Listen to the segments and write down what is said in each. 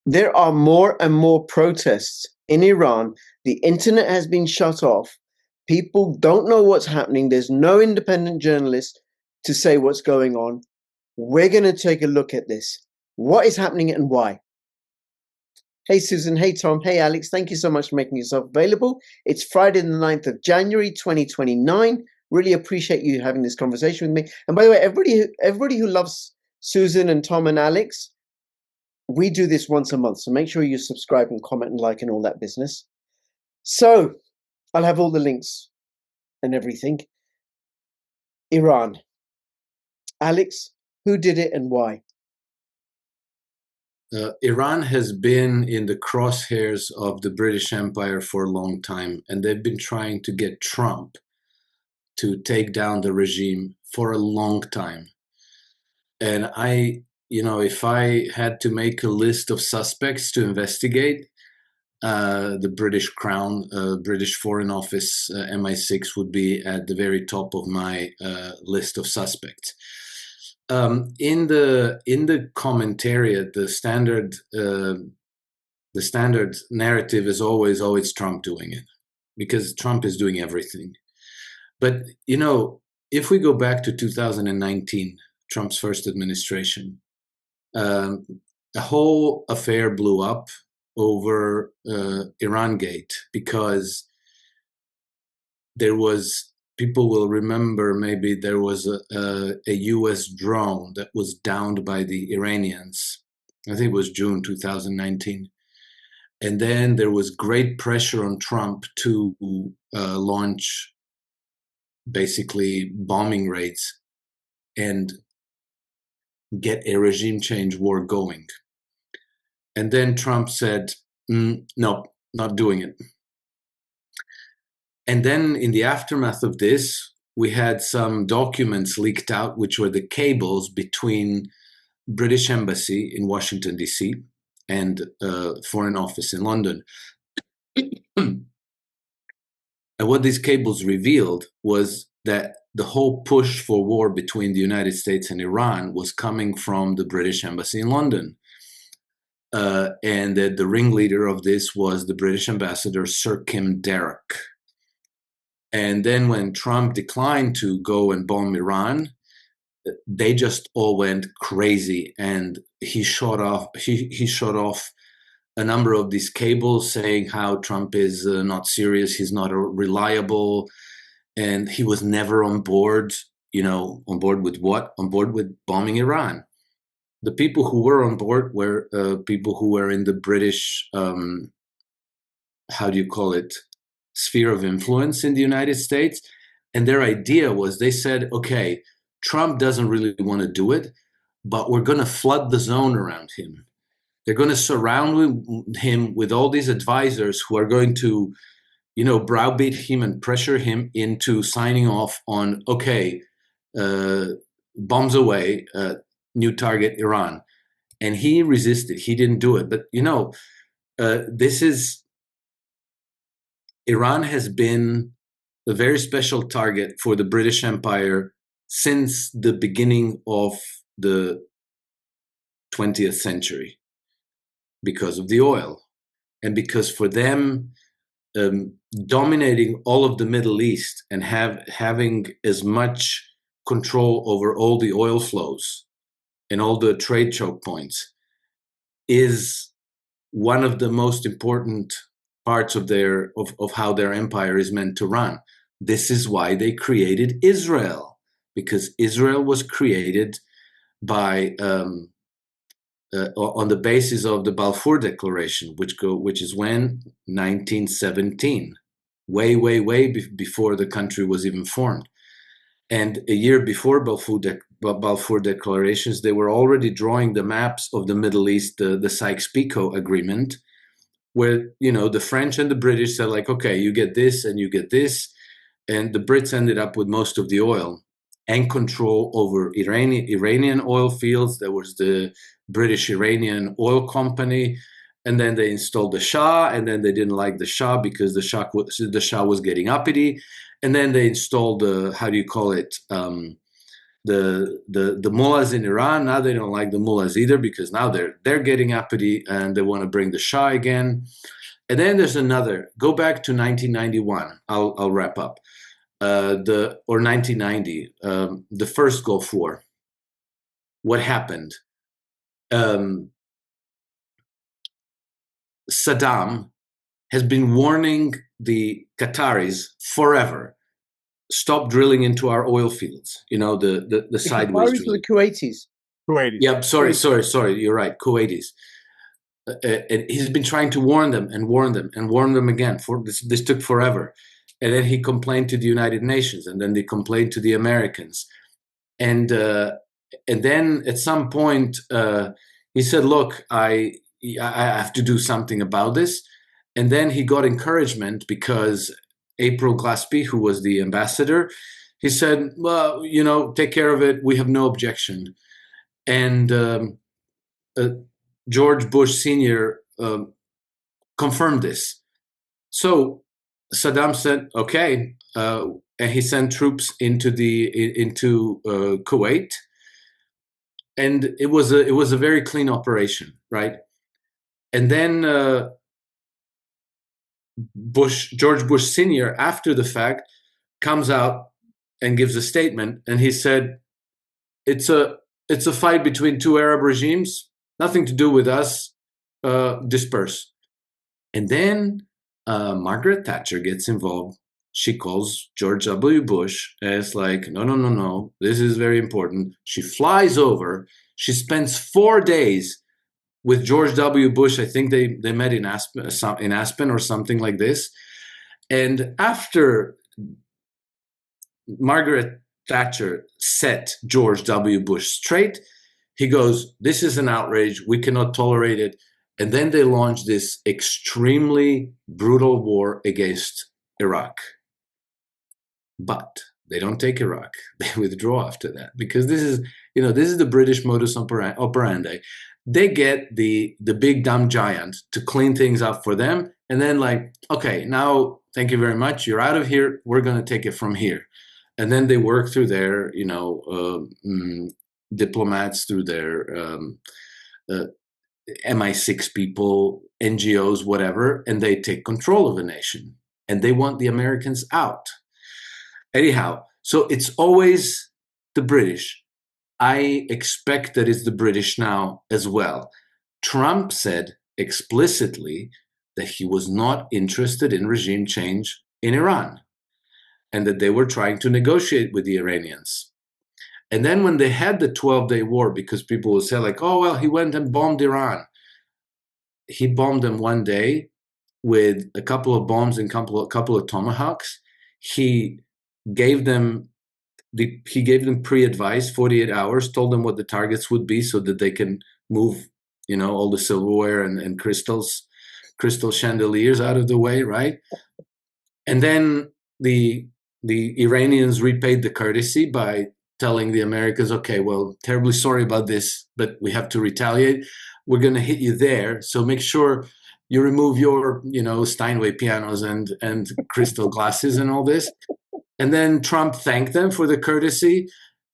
there are more and more protests in Iran. The internet has been shut off. People don't know what's happening. There's no independent journalist to say what's going on. We're going to take a look at this. What is happening and why? Hey, Susan. Hey, Tom. Hey, Alex. Thank you so much for making yourself available. It's Friday, the 9th of January, 2029. Really appreciate you having this conversation with me. And by the way, everybody who loves Susan and Tom and Alex, we do this once a month. So make sure you subscribe and comment and like and all that business. So I'll have all the links and everything. Iran. Alex, who did it and why? Iran has been in the crosshairs of the British Empire for a long time, and they've been trying to get Trump to take down the regime for a long time. And if I had to make a list of suspects to investigate, the British Crown, British Foreign Office, MI6 would be at the very top of my list of suspects. In the commentariat, the standard narrative is always Trump doing it, because Trump is doing everything. But if we go back to 2019, Trump's first administration, the whole affair blew up over Iran Gate, because people will remember, maybe there was a US drone that was downed by the Iranians. I think it was June 2019. And then there was great pressure on Trump to launch basically bombing raids and get a regime change war going. And then Trump said, no, not doing it. And then in the aftermath of this, we had some documents leaked out, which were the cables between British Embassy in Washington, D.C. and Foreign Office in London. And what these cables revealed was that the whole push for war between the United States and Iran was coming from the British Embassy in London. And that the ringleader of this was the British ambassador, Sir Kim Darroch. And then when Trump declined to go and bomb Iran, they just all went crazy, and he shot off a number of these cables saying how Trump is not serious, he's not reliable, and he was never on board. On board with what? On board with bombing Iran. The people who were on board were people who were in the British, sphere of influence in the United States. And their idea was, they said, okay, Trump doesn't really want to do it, but we're going to flood the zone around him. They're going to surround him with all these advisors who are going to, browbeat him and pressure him into signing off on, okay, bombs away, new target Iran. And he resisted. He didn't do it. But, Iran has been a very special target for the British Empire since the beginning of the 20th century, because of the oil, and because for them, dominating all of the Middle East and having as much control over all the oil flows and all the trade choke points is one of the most important parts of how their empire is meant to run. This is why they created Israel, because Israel was created by on the basis of the Balfour Declaration, which is when 1917, way before the country was even formed. And a year before Balfour Declarations, they were already drawing the maps of the Middle East, the Sykes-Picot Agreement, where the French and the British said, like, okay, you get this and you get this, and the Brits ended up with most of the oil and control over Iranian oil fields. There was the British Iranian Oil Company, and then they installed the Shah, and then they didn't like the Shah because the Shah was getting uppity, and then they installed the the mullahs in Iran. Now they don't like the mullahs either, because now they're getting uppity and they want to bring the Shah again. And then there's another. Go back to 1991. I'll wrap up. Or 1990, the first Gulf War. What happened? Saddam has been warning the Qataris forever. Stop drilling into our oil fields. You know, the sideways drilling. The Kuwaitis. Kuwaitis. Yep. Sorry. You're right. Kuwaitis. And he's been trying to warn them and warn them and warn them again. For this took forever. And then he complained to the United Nations, and then they complained to the Americans. And then at some point he said, "Look, I have to do something about this." And then he got encouragement because April Glaspie, who was the ambassador, he said, "Well, you know, take care of it. We have no objection." And George Bush Sr. Confirmed this. So Saddam said, "Okay," and he sent troops into Kuwait, and it was a very clean operation, right? And then George Bush Sr., after the fact, comes out and gives a statement, and he said, "It's a fight between two Arab regimes, nothing to do with us. Disperse." And then Margaret Thatcher gets involved. She calls George W. Bush, and it's like, no, this is very important. She flies over. She spends 4 days with George W. Bush. I think they met in Aspen or something like this. And after Margaret Thatcher set George W. Bush straight, he goes, "This is an outrage. We cannot tolerate it." And then they launched this extremely brutal war against Iraq. But they don't take Iraq. They withdraw after that, because this is the British modus operandi. They get the big dumb giant to clean things up for them, and then like, okay, now thank you very much. You're out of here. We're going to take it from here. And then they work through their, diplomats, through their MI6 people, NGOs, whatever, and they take control of a nation. And they want the Americans out. Anyhow, so it's always the British. I expect that it's the British now as well. Trump said explicitly that he was not interested in regime change in Iran, and that they were trying to negotiate with the Iranians. And then when they had the 12-day war, because people would say like, "Oh, well, he went and bombed Iran." He bombed them one day with a couple of bombs and a couple of tomahawks. He gave them pre-advice, 48 hours, told them what the targets would be so that they can move, all the silverware and crystal chandeliers out of the way, right? And then the Iranians repaid the courtesy by telling the Americans, "Okay, well, terribly sorry about this, but we have to retaliate. We're going to hit you there. So make sure you remove your, Steinway pianos and crystal glasses and all this." And then Trump thanked them for the courtesy,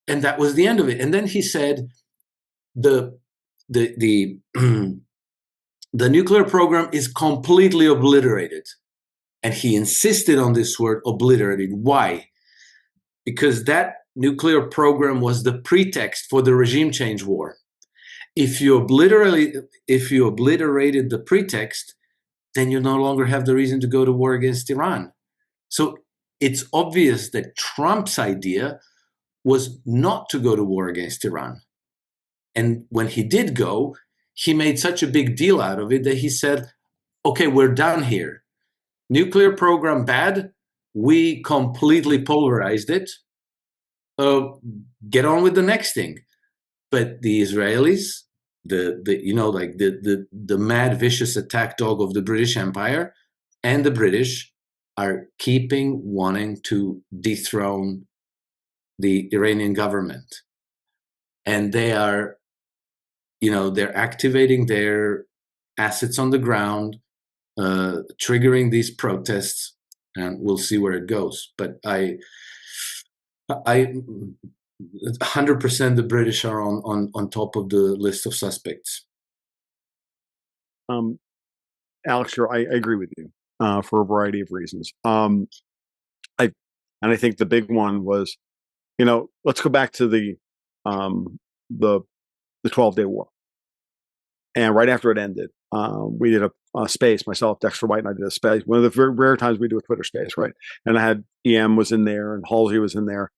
and that was the end of it. And then he said, the nuclear program is completely obliterated. And he insisted on this word, obliterated. Why? Because that nuclear program was the pretext for the regime change war. If you obliterated the pretext, then you no longer have the reason to go to war against Iran. So it's obvious that Trump's idea was not to go to war against Iran. And when he did go, he made such a big deal out of it that he said, "Okay, we're done here. Nuclear program bad. We completely pulverized it. Get on with the next thing." But the Israelis, the mad, vicious attack dog of the British Empire, and the British are keeping wanting to dethrone the Iranian government. And they are, they're activating their assets on the ground, triggering these protests, and we'll see where it goes. But 100% the British are on top of the list of suspects. Alex, I agree with you for a variety of reasons. I think the big one was, let's go back to the 12-day war. And right after it ended, we did a space, myself, Dexter White, and I did a space. One of the very rare times we do a Twitter space, right? And I had EM was in there and Halsey was in there.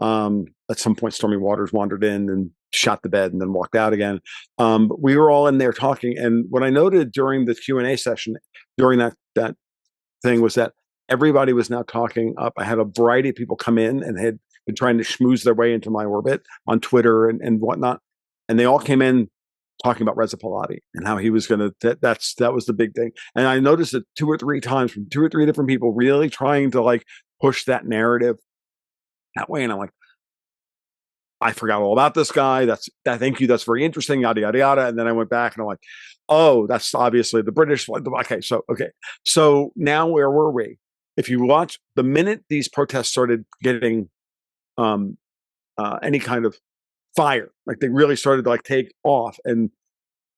At some point, Stormy Waters wandered in and shot the bed and then walked out again. But we were all in there talking. And what I noted during the Q&A session, during that thing, was that everybody was now talking up. I had a variety of people come in and had been trying to schmooze their way into my orbit on Twitter and whatnot. And they all came in talking about Reza Pahlavi and how he was going to, that was the big thing. And I noticed it 2 or 3 times from 2 or 3 different people really trying to like push that narrative that way. And I'm like, I forgot all about this guy. Thank you. That's very interesting. Yada, yada, yada. And then I went back and I'm like, oh, that's obviously the British. Okay. So now where were we? If you watch, the minute these protests started getting any kind of fire, like they really started to like take off, and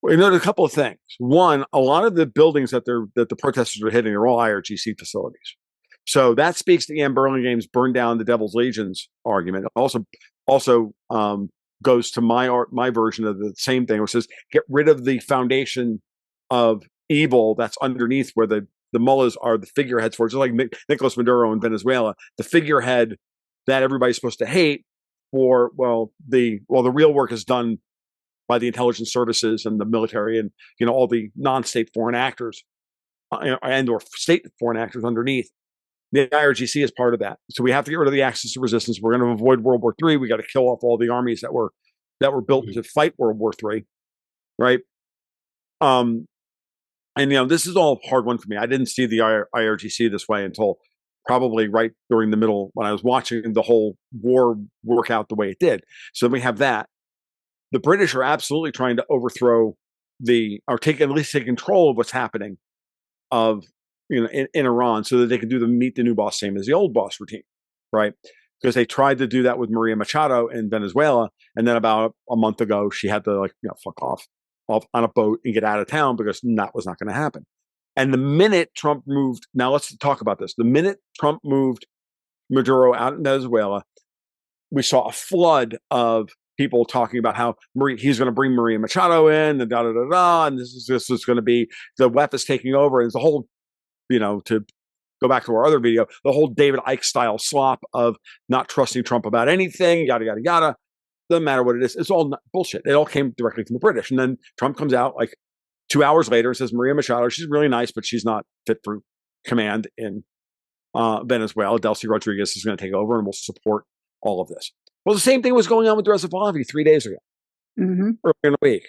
we noted a couple of things. One, a lot of the buildings that the protesters are hitting are all IRGC facilities. So that speaks to Ian Burlingame's "burn down the Devil's Legions" argument. Also goes to my version of the same thing, which says get rid of the foundation of evil that's underneath, where the mullahs are the figureheads for it. Just like Nicolas Maduro in Venezuela, the figurehead that everybody's supposed to hate. The real work is done by the intelligence services and the military and all the non-state foreign actors and or state foreign actors underneath. The IRGC is part of that. So we have to get rid of the axis of resistance. We're going to avoid World War III. We got to kill off all the armies that were built to fight World War III, right? And this is all a hard one for me. I didn't see the IRGC this way until probably right during the middle when I was watching the whole war work out the way it did. So we have that. The British are absolutely trying to overthrow at least take control of what's happening in Iran, so that they can do the meet the new boss same as the old boss routine, right? Because they tried to do that with Maria Machado in Venezuela, and then about a month ago she had to fuck off on a boat and get out of town because that was not going to happen. And the minute Trump moved, now let's talk about this. The minute Trump moved Maduro out in Venezuela, we saw a flood of people talking about how he's going to bring Maria Machado in and and this is going to be the WEF is taking over. And it's the whole, to go back to our other video, the whole David Icke style slop of not trusting Trump about anything, yada, yada, yada. Doesn't matter what it is. It's all bullshit. It all came directly from the British. And then Trump comes out like 2 hours later and says, Maria Machado, she's really nice, but she's not fit for command in Venezuela. Delcy Rodriguez is going to take over and will support all of this. Well, the same thing was going on with Reza Pahlavi 3 days ago, earlier in the week.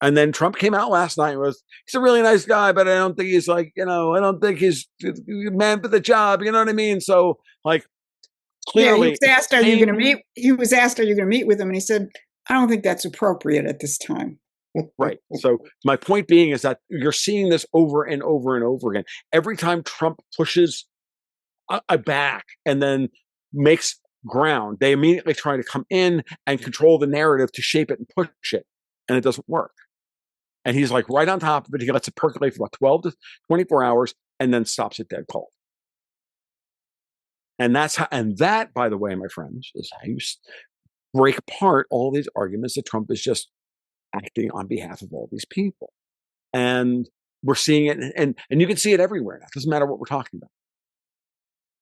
And then Trump came out last night and he's a really nice guy, but I don't think he's I don't think he's man for the job. You know what I mean? So clearly. Yeah, he was asked, are you going to meet with him? And he said, I don't think that's appropriate at this time. Right. So my point being is that you're seeing this over and over and over again. Every time Trump pushes a back and then makes ground, they immediately try to come in and control the narrative to shape it and push it. And it doesn't work. And he's right on top of it. He lets it percolate for about 12 to 24 hours and then stops it dead cold. And that, by the way, my friends, is how you break apart all these arguments that Trump is just acting on behalf of all these people. And we're seeing it, and you can see it everywhere now. It doesn't matter what we're talking about.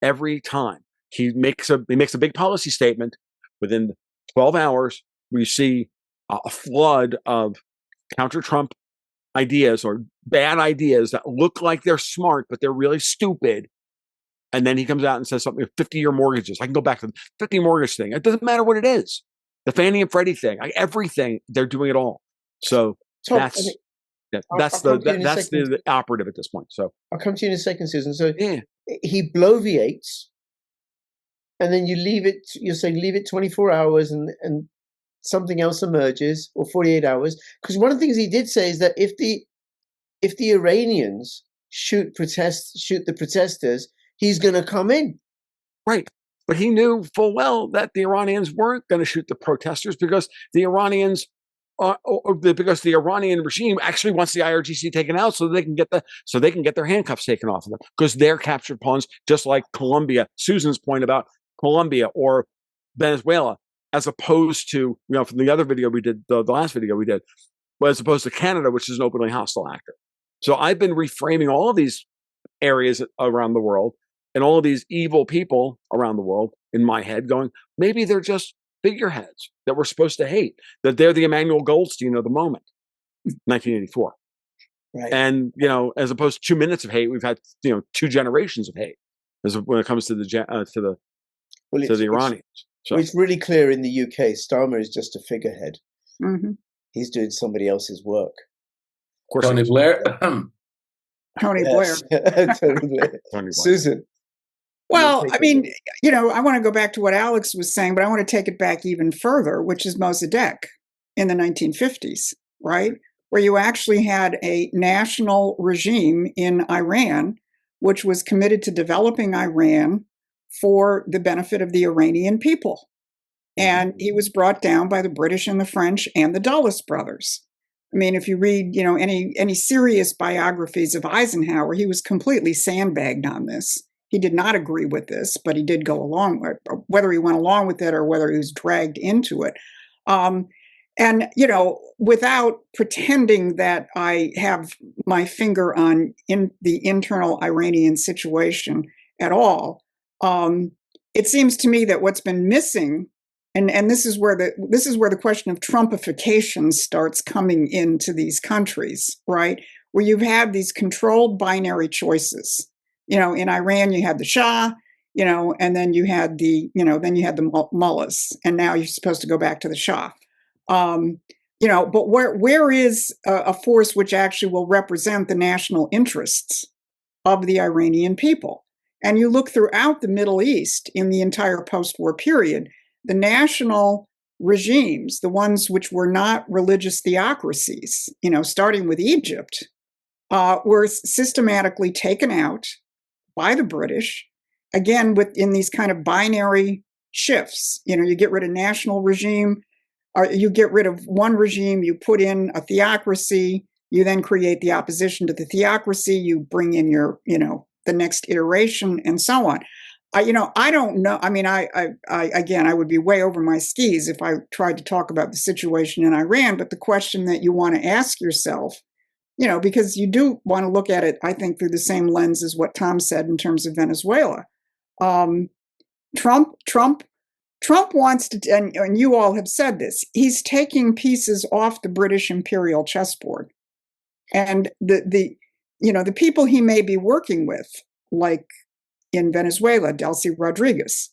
Every time he makes a big policy statement, within 12 hours, we see a flood of counter-Trump ideas or bad ideas that look like they're smart, but they're really stupid. And then he comes out and says something, 50-year mortgages. I can go back to the 50 mortgage thing. It doesn't matter what it is. The Fannie and Freddie thing, everything, they're doing it all. So that's the operative at this point. So I'll come to you in a second, Susan. So yeah. He bloviates, and then you leave it 24 hours and something else emerges, or 48 hours. Because one of the things he did say is that if the Iranians shoot the protesters, he's going to come in. Right. But he knew full well that the Iranians weren't going to shoot the protesters because the Iranians, because the Iranian regime actually wants the IRGC taken out so they can get their handcuffs taken off of them because they're captured pawns, just like Colombia. Susan's point about Colombia or Venezuela, as opposed to, from the other video we did, the last video we did, as opposed to Canada, which is an openly hostile actor. So I've been reframing all of these areas around the world and all of these evil people around the world in my head going, maybe they're just figureheads that we're supposed to hate, that they're the Emmanuel Goldstein of the moment, 1984. Right. And, as opposed to 2 minutes of hate, we've had, 2 generations of hate when it comes to the Iranians. So it's really clear in the UK, Starmer is just a figurehead. Mm-hmm. He's doing somebody else's work. Of course, Tony Blair. Tony Blair. Tony Blair. Susan. Well, I mean, I want to go back to what Alex was saying, but I want to take it back even further, which is Mossadegh in the 1950s, right? Where you actually had a national regime in Iran, which was committed to developing Iran for the benefit of the Iranian people. And he was brought down by the British and the French and the Dulles brothers. I mean, if you read, any serious biographies of Eisenhower, he was completely sandbagged on this. He did not agree with this, but he did go along with it, whether he went along with it or whether he was dragged into it. And, without pretending that I have my finger on the internal Iranian situation at all, it seems to me that what's been missing, and this is where the question of Trumpification starts coming into these countries, right? Where you've had these controlled binary choices. In Iran you had the Shah, and then you had the mullahs, and now you're supposed to go back to the Shah. But where is a force which actually will represent the national interests of the Iranian people? And you look throughout the Middle East in the entire post-war period, the national regimes, the ones which were not religious theocracies, starting with Egypt, were systematically taken out by the British, again, in these kind of binary shifts. You get rid of national regime, or you get rid of one regime, you put in a theocracy, you then create the opposition to the theocracy, you bring in your, the next iteration, and so on. I don't know. I mean, I would be way over my skis if I tried to talk about the situation in Iran. But the question that you want to ask yourself, because you do want to look at it, I think, through the same lens as what Tom said in terms of Venezuela. Trump wants to, and you all have said this, he's taking pieces off the British imperial chessboard. And the people he may be working with, like in Venezuela, Delcy Rodriguez,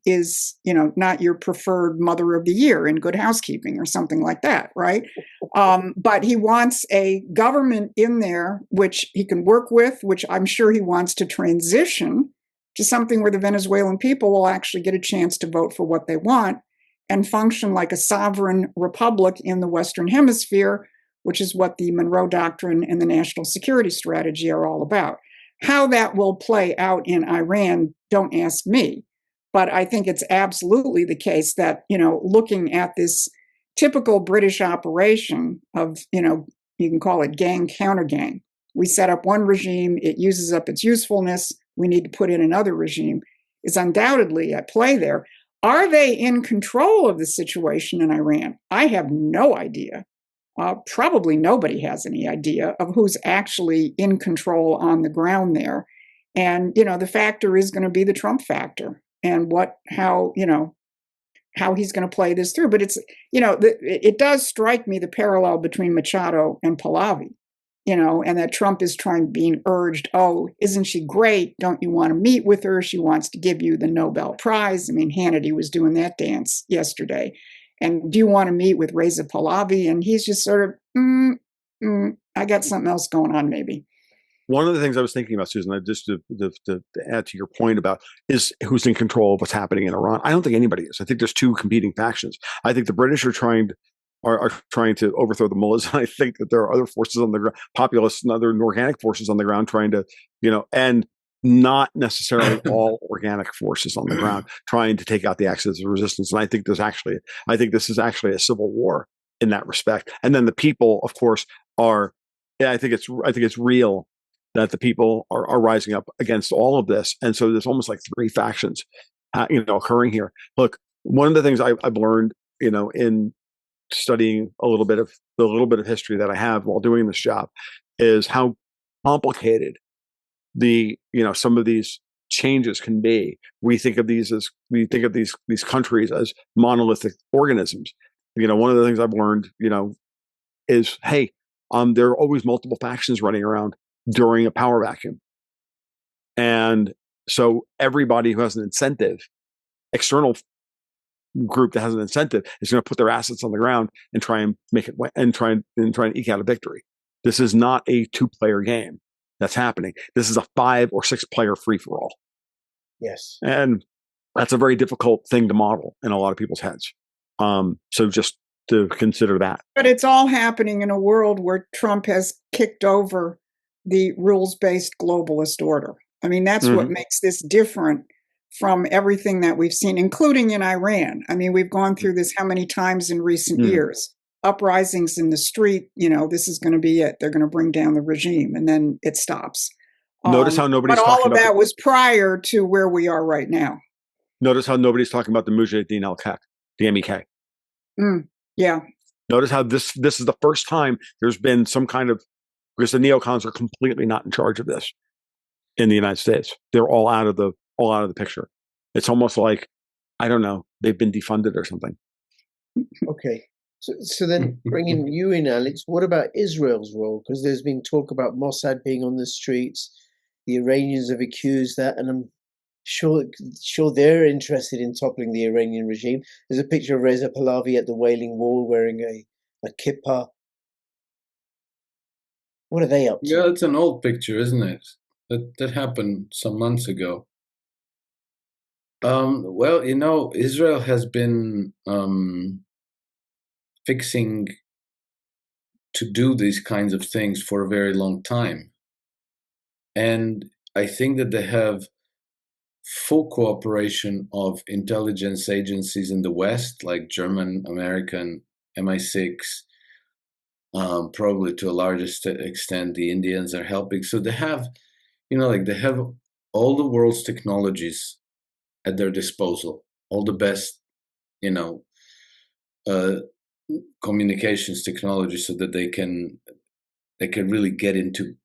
is, not your preferred mother of the year in Good Housekeeping or something like that, right? But he wants a government in there which he can work with, which I'm sure he wants to transition to something where the Venezuelan people will actually get a chance to vote for what they want and function like a sovereign republic in the Western Hemisphere, which is what the Monroe Doctrine and the National Security Strategy are all about. How that will play out in Iran, don't ask me. But I think it's absolutely the case that, looking at this typical British operation of, you can call it gang counter gang. We set up one regime, it uses up its usefulness, we need to put in another regime, is undoubtedly at play there. Are they in control of the situation in Iran? I have no idea. Probably nobody has any idea of who's actually in control on the ground there. And, the factor is going to be the Trump factor and how he's going to play this through. But it's, it does strike me the parallel between Machado and Pahlavi, and that Trump is being urged, oh, isn't she great? Don't you want to meet with her? She wants to give you the Nobel Prize. I mean, Hannity was doing that dance yesterday. And do you want to meet with Reza Pahlavi? And he's just sort of, I got something else going on, maybe. One of the things I was thinking about, Susan, just to add to your point about is who's in control of what's happening in Iran. I don't think anybody is. I think there's two competing factions. I think the British are trying to overthrow the mullahs. And I think that there are other forces on the ground, populists and other organic forces on the ground trying to, and not necessarily all organic forces on the ground trying to take out the axis of resistance. And I think this is actually a civil war in that respect. And then the people, of course, are. Yeah, I think it's real that the people are rising up against all of this. And so there's almost like three factions, occurring here. Look, one of the things I've learned, in studying a little bit of history that I have while doing this job, is how complicated some of these changes can be. We think of these countries as monolithic organisms. One of the things I've learned, is, hey, there are always multiple factions running around during a power vacuum. And so everybody who has an incentive, external group that has an incentive, is going to put their assets on the ground and try and make it and try and eke out a victory. This is not a 2-player game that's happening. This is a 5 or 6 player free for all. Yes. And that's a very difficult thing to model in a lot of people's heads. So just to consider that. But it's all happening in a world where Trump has kicked over the rules-based globalist order. I mean, that's what makes this different from everything that we've seen, including in Iran. I mean, we've gone through this how many times in recent years? Uprisings in the street, this is going to be it. They're going to bring down the regime, and then it stops. Notice how nobody's talking about... But all of that was prior to where we are right now. Notice how nobody's talking about the Mujahideen al-Haq, the MEK. Yeah. Notice how this is the first time there's been some kind of... Because the neocons are completely not in charge of this in the United States. They're all out of the picture. It's almost like, I don't know, they've been defunded or something. Okay. So then bringing you in, Alex, what about Israel's role? Because there's been talk about Mossad being on the streets. The Iranians have accused that, and I'm sure they're interested in toppling the Iranian regime. There's a picture of Reza Pahlavi at the Wailing Wall wearing a kippah. What are they up to? Yeah, it's an old picture, isn't it? That happened some months ago. Well, Israel has been fixing to do these kinds of things for a very long time. And I think that they have full cooperation of intelligence agencies in the West, like German, American, MI6, probably to a largest extent the Indians are helping. So they have, they have all the world's technologies at their disposal, all the best, communications technology, so that they can really get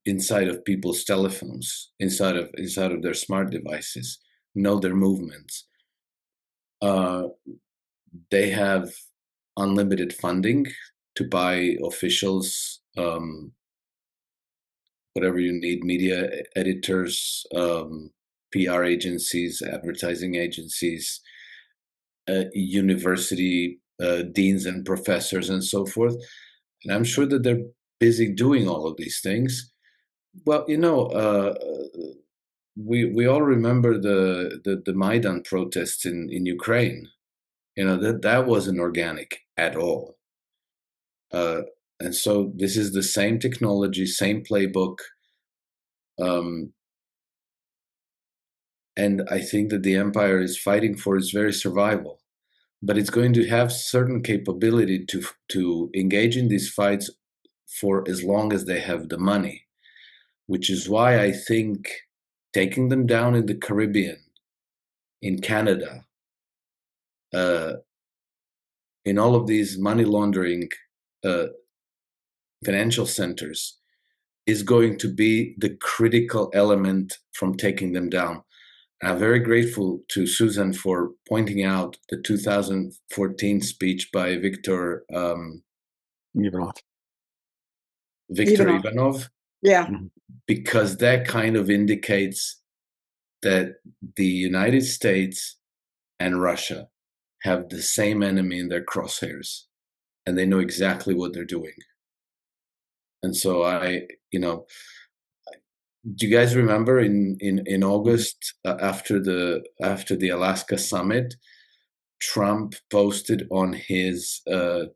inside of people's telephones, inside of their smart devices, know their movements. They have unlimited funding to buy officials, whatever you need, media editors, PR agencies, advertising agencies, university deans and professors, and so forth. And I'm sure that they're busy doing all of these things. Well, we all remember the Maidan protests in Ukraine. That wasn't organic at all. And so this is the same technology, same playbook. And I think that the empire is fighting for its very survival. But it's going to have certain capability to engage in these fights for as long as they have the money, which is why I think taking them down in the Caribbean, in Canada, in all of these money laundering financial centers, is going to be the critical element from taking them down. I'm very grateful to Susan for pointing out the 2014 speech by Viktor Ivanov. Yeah. Because that kind of indicates that the United States and Russia have the same enemy in their crosshairs, and they know exactly what they're doing. And so do you guys remember in August, after the Alaska summit, Trump posted on his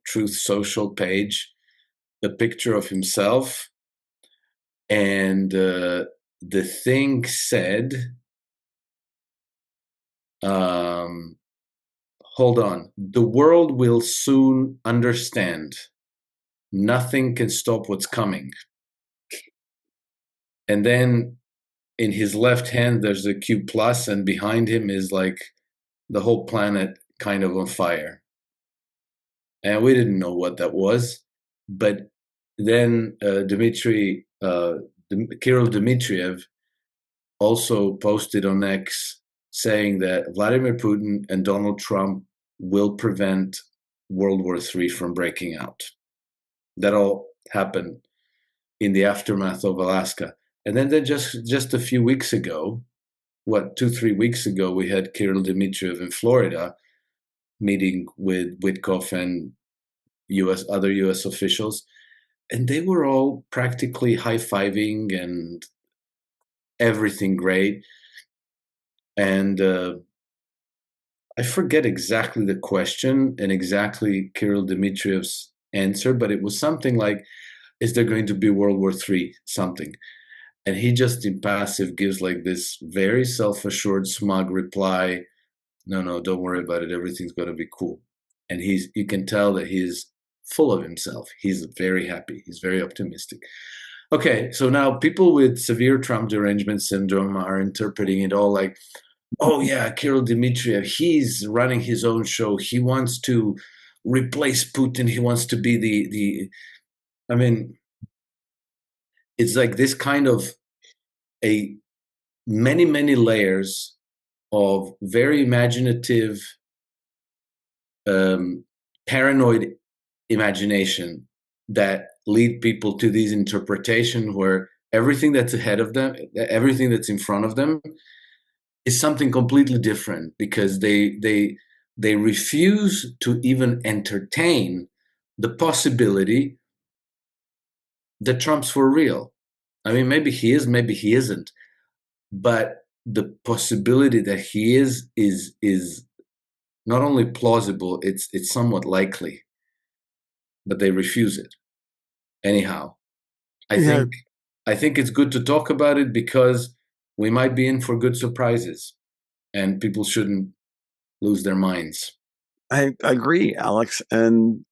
Truth Social page a picture of himself and the thing said, hold on, the world will soon understand. Nothing can stop what's coming. And then in his left hand, there's a Q plus, and behind him is like the whole planet kind of on fire. And we didn't know what that was. But then Kirill Dmitriev also posted on X saying that Vladimir Putin and Donald Trump will prevent World War III from breaking out. That all happened in the aftermath of Alaska. And then just a few weeks ago, 2-3 weeks ago, we had Kirill Dmitriev in Florida meeting with Witkoff and other US officials, and they were all practically high-fiving and everything great. And I forget exactly the question and exactly Kirill Dmitriev's answer, but it was something like, is there going to be World War III? Something. And he just impassive gives like this very self-assured, smug reply, no, don't worry about it. Everything's going to be cool. And you can tell that he's full of himself. He's very happy. He's very optimistic. Okay, so now people with severe Trump derangement syndrome are interpreting it all like, oh yeah, Kirill Dmitriev, he's running his own show. He wants to replace Putin. He wants to be the I mean, it's like this kind of many layers of very imaginative, paranoid imagination that lead people to these interpretation where everything that's ahead of them, everything that's in front of them, is something completely different, because they refuse to even entertain the possibility that Trump's for real. I mean, maybe he is, maybe he isn't, but the possibility that he is not only plausible, it's somewhat likely, but they refuse it. Anyhow, I think it's good to talk about it, because we might be in for good surprises, and people shouldn't lose their minds. I agree, Alex. And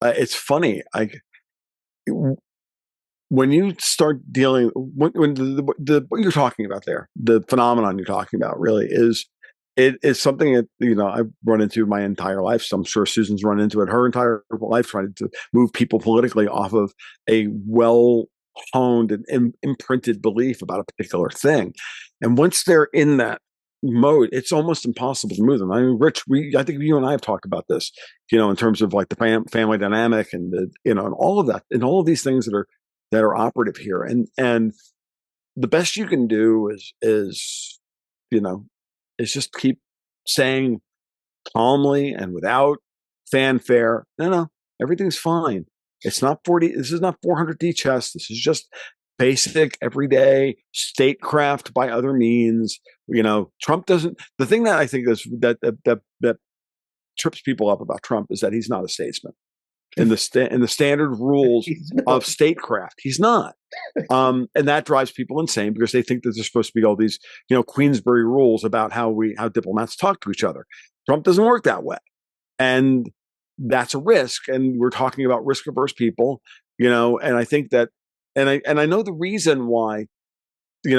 it's funny. When you start dealing, when what you're talking about there, the phenomenon you're talking about really is something that I've run into my entire life. So I'm sure Susan's run into it her entire life, trying to move people politically off of a well-honed and imprinted belief about a particular thing. And once they're in that mode, it's almost impossible to move them. I mean, Rich, I think you and I have talked about this, in terms of like the family dynamic and and all of that, and all of these things that are operative here. And the best you can do is just keep saying calmly and without fanfare, no, everything's fine. It's not 40. This is not 400D chess. This is just basic, everyday statecraft by other means. Trump doesn't. The thing that I think is that trips people up about Trump is that he's not a statesman. In the standard rules of statecraft, he's not, and that drives people insane, because they think that there's supposed to be all these, Queensberry rules about how diplomats talk to each other. Trump doesn't work that way, and that's a risk. And we're talking about risk-averse people, and I think that, and I know the reason why,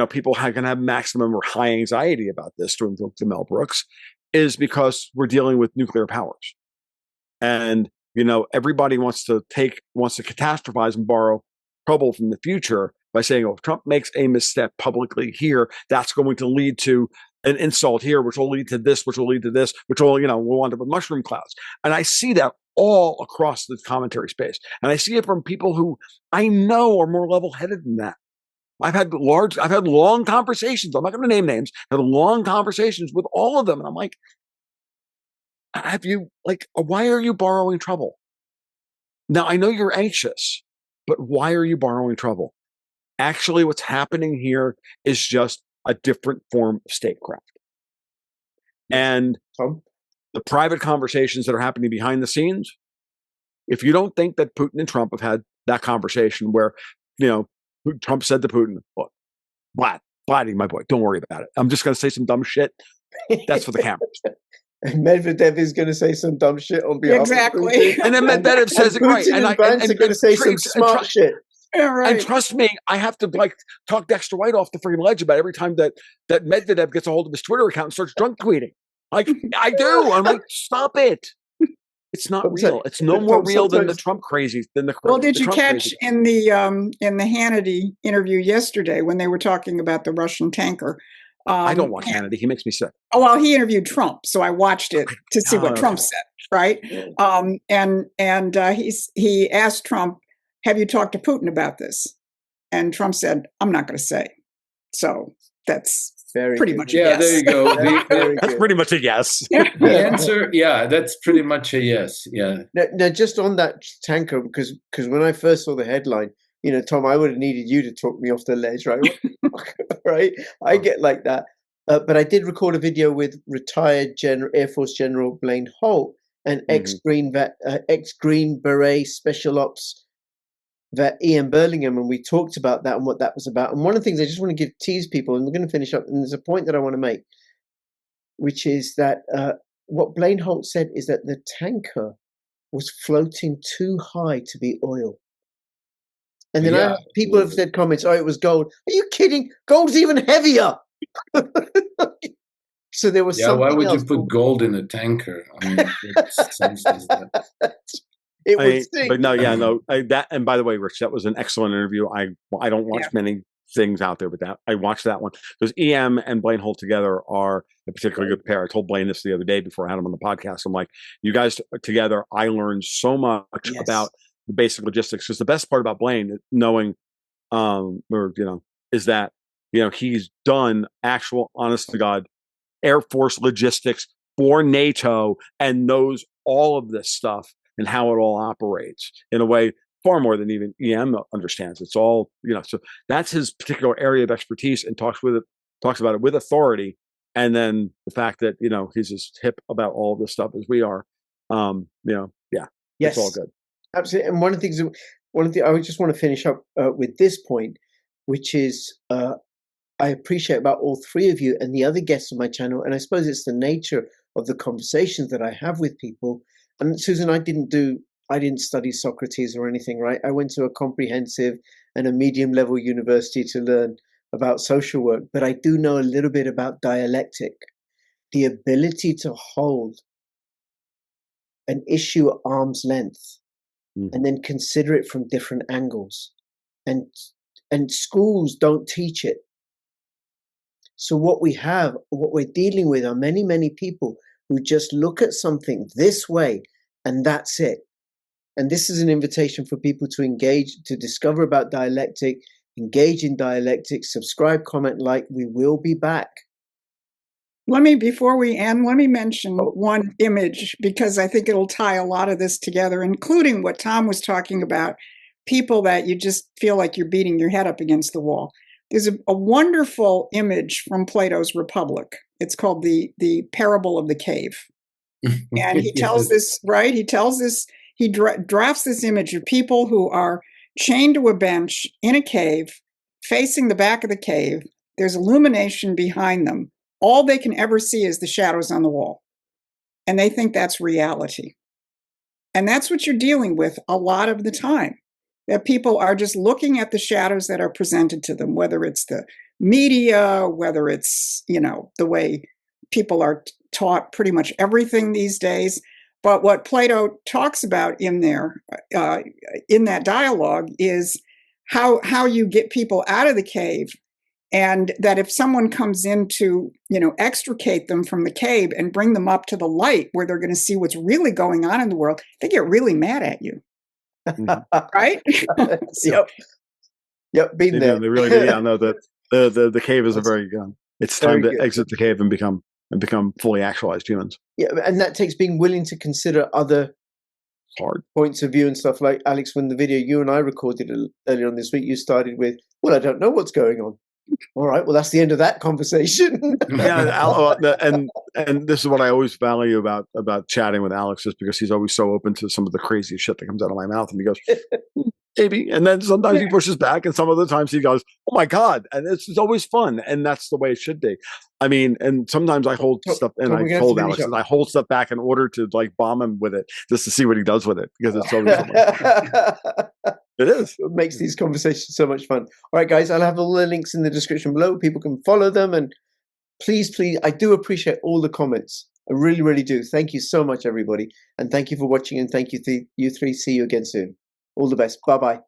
people can have maximum or high anxiety about this, to invoke the Mel Brooks, is because we're dealing with nuclear powers, and everybody wants to catastrophize and borrow trouble from the future by saying, oh, if Trump makes a misstep publicly here, that's going to lead to an insult here, which will lead to this, which will lead to this, which will, we'll wind up with mushroom clouds. And I see that all across the commentary space. And I see it from people who I know are more level-headed than that. I've had long conversations. I'm not going to name names. I've had long conversations with all of them. And I'm like, why are you borrowing trouble? Now, I know you're anxious, but why are you borrowing trouble? Actually, what's happening here is just a different form of statecraft. And the private conversations that are happening behind the scenes, if you don't think that Putin and Trump have had that conversation where, Trump said to Putin, "Look, Vladdy, my boy, don't worry about it. I'm just going to say some dumb shit. That's for the cameras." And Medvedev is going to say some dumb shit on behalf Exactly. of Putin. And then Medvedev says it right. Putin and Vance are going to say some smart shit. Yeah, right. And trust me, I have to like talk Dexter White off the freaking ledge about every time that Medvedev gets a hold of his Twitter account and starts drunk tweeting. Like I do. I'm like, stop it. It's not real. It's no more real than the Trump crazy. Well, did you catch in the Hannity interview yesterday when they were talking about the Russian tanker? I don't watch Hannity. He makes me sick. Oh, well, he interviewed Trump, so I watched it to see what Trump said, right? He asked Trump, "Have you talked to Putin about this?" And Trump said, "I'm not going to say." So that's pretty much a yes. There you go. That's pretty much a yes. The answer, that's pretty much a yes. Yeah. Now, just on that tanker, because when I first saw the headline, Tom, I would have needed you to talk me off the ledge, right? Right? I get like that. But I did record a video with retired Air Force General Blaine Holt and ex-Green Beret Special Ops vet Ian Burlingham, and we talked about that and what that was about. And one of the things I just want to tease people, and we're going to finish up, and there's a point that I want to make, which is that what Blaine Holt said is that the tanker was floating too high to be oil. And then people have said comments, "Oh, it was gold." Are you kidding? Gold's even heavier. So there was something. Why would else you put gold in a tanker? I mean, what sense is that? It would sink. But that. And by the way, Rich, that was an excellent interview. I don't watch many things out there, but that I watched that one because EM and Blaine Holt together are a particularly good pair. I told Blaine this the other day before I had him on the podcast. I'm like, you guys together, I learned so much about the basic logistics. Because the best part about Blaine, knowing, is that he's done actual, honest to God, Air Force logistics for NATO and knows all of this stuff and how it all operates in a way far more than even EM understands. It's all, so that's his particular area of expertise and talks about it with authority. And then the fact that, he's as hip about all of this stuff as we are, it's all good. Absolutely. And one of the things I just want to finish up with this point, which is, I appreciate about all three of you and the other guests on my channel. And I suppose it's the nature of the conversations that I have with people. And Susan, I didn't study Socrates or anything, right? I went to a comprehensive and a medium level university to learn about social work, but I do know a little bit about dialectic, the ability to hold an issue at arm's length and then consider it from different angles. And schools don't teach it. So what we're dealing with are many, many people who just look at something this way and that's it. And this is an invitation for people to engage, to discover about dialectic, engage in dialectic, subscribe, comment, like. We will be back. Before we end, let me mention one image because I think it'll tie a lot of this together, including what Tom was talking about, people that you just feel like you're beating your head up against the wall. There's a wonderful image from Plato's Republic. It's called the Parable of the Cave. And he tells this, right? He tells this, he drafts this image of people who are chained to a bench in a cave, facing the back of the cave. There's illumination behind them. All they can ever see is the shadows on the wall. And they think that's reality. And that's what you're dealing with a lot of the time. That people are just looking at the shadows that are presented to them, whether it's the media, whether it's, the way people are taught pretty much everything these days. But what Plato talks about in there, in that dialogue, is how you get people out of the cave, and that if someone comes in to, extricate them from the cave and bring them up to the light where they're going to see what's really going on in the world, they get really mad at you. Right? Yep. Been there. They really do. Yeah, no, the cave is a very it's time to exit the cave and become fully actualized humans. Yeah, and that takes being willing to consider other hard points of view and stuff. Like Alex, when the video you and I recorded earlier on this week, you started with, "Well, I don't know what's going on." All right, well, that's the end of that conversation. And this is what I always value about chatting with Alex, is because he's always so open to some of the crazy shit that comes out of my mouth, and he goes, maybe. And then sometimes he pushes back, and some other times he goes, "Oh my God!" And it's always fun, and that's the way it should be. I mean, and sometimes I hold stuff, and I told Alex that I hold stuff back in order to like bomb him with it, just to see what he does with it, because it's always so much fun. It is. It makes these conversations so much fun. All right, guys, I'll have all the links in the description below. People can follow them, and please, I do appreciate all the comments. I really, really do. Thank you so much, everybody, and thank you for watching, and thank you, you three. See you again soon. All the best. Bye-bye.